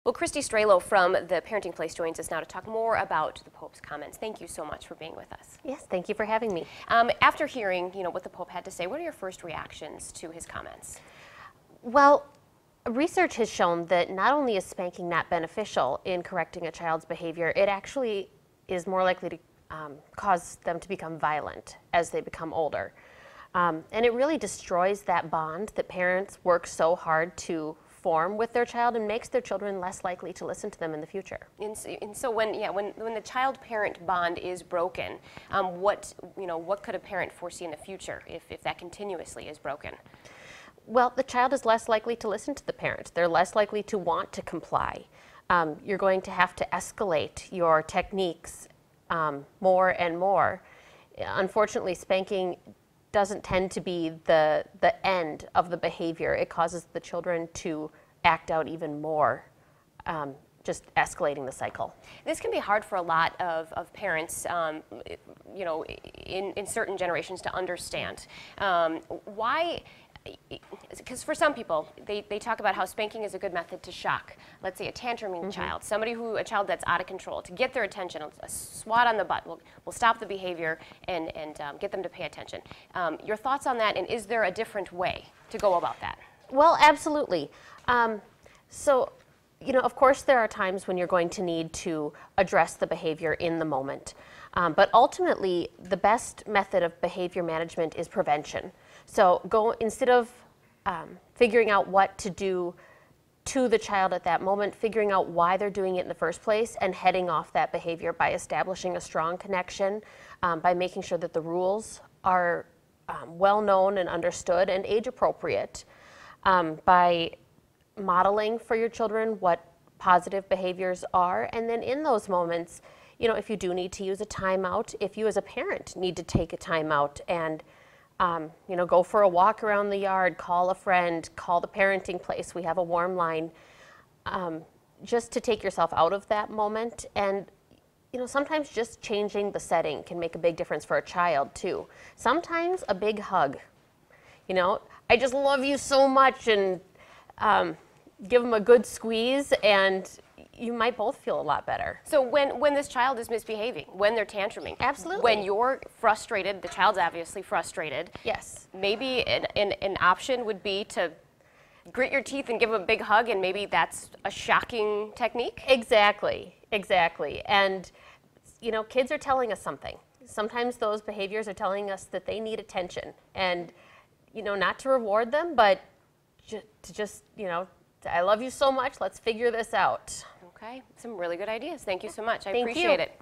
Well, Kristi Strelow from the Parenting Place joins us now to talk more about the Pope's comments. Thank you so much for being with us. Yes, thank you for having me. After hearing, what the Pope had to say, what are your first reactions to his comments? Well, research has shown that not only is spanking not beneficial in correcting a child's behavior, it actually is more likely to cause them to become violent as they become older. And it really destroys that bond that parents work so hard to form with their child and makes their children less likely to listen to them in the future. And so when the child-parent bond is broken, what could a parent foresee in the future if that continuously is broken? Well, the child is less likely to listen to the parent. They're less likely to want to comply. You're going to have to escalate your techniques more and more. Unfortunately, spanking doesn't tend to be the end of the behavior. It causes the children to act out even more, just escalating the cycle. This can be hard for a lot of parents, in certain generations to understand. Why? Because for some people, they talk about how spanking is a good method to shock, let's say, a tantruming child, a child that's out of control, to get their attention. A swat on the butt will stop the behavior and get them to pay attention. Your thoughts on that, and is there a different way to go about that? Well, absolutely. So, of course there are times when you're going to need to address the behavior in the moment. But ultimately, the best method of behavior management is prevention. So instead of figuring out what to do to the child at that moment, figuring out why they're doing it in the first place and heading off that behavior by establishing a strong connection, by making sure that the rules are well known and understood and age appropriate, by modeling for your children what positive behaviors are, and then in those moments, if you do need to use a timeout, if you as a parent need to take a timeout and go for a walk around the yard, call a friend, call the parenting place. We have a warm line, just to take yourself out of that moment. And, sometimes just changing the setting can make a big difference for a child too. Sometimes a big hug, I just love you so much, and give them a good squeeze, and you might both feel a lot better. So when this child is misbehaving, when they're tantruming, absolutely. When you're frustrated, the child's obviously frustrated. Yes. Maybe an option would be to grit your teeth and give them a big hug, and maybe that's a shocking technique? Exactly. And, kids are telling us something. Sometimes those behaviors are telling us that they need attention. And, not to reward them, but to just, I love you so much, let's figure this out. Okay, some really good ideas. Thank you so much. I Thank appreciate you. it.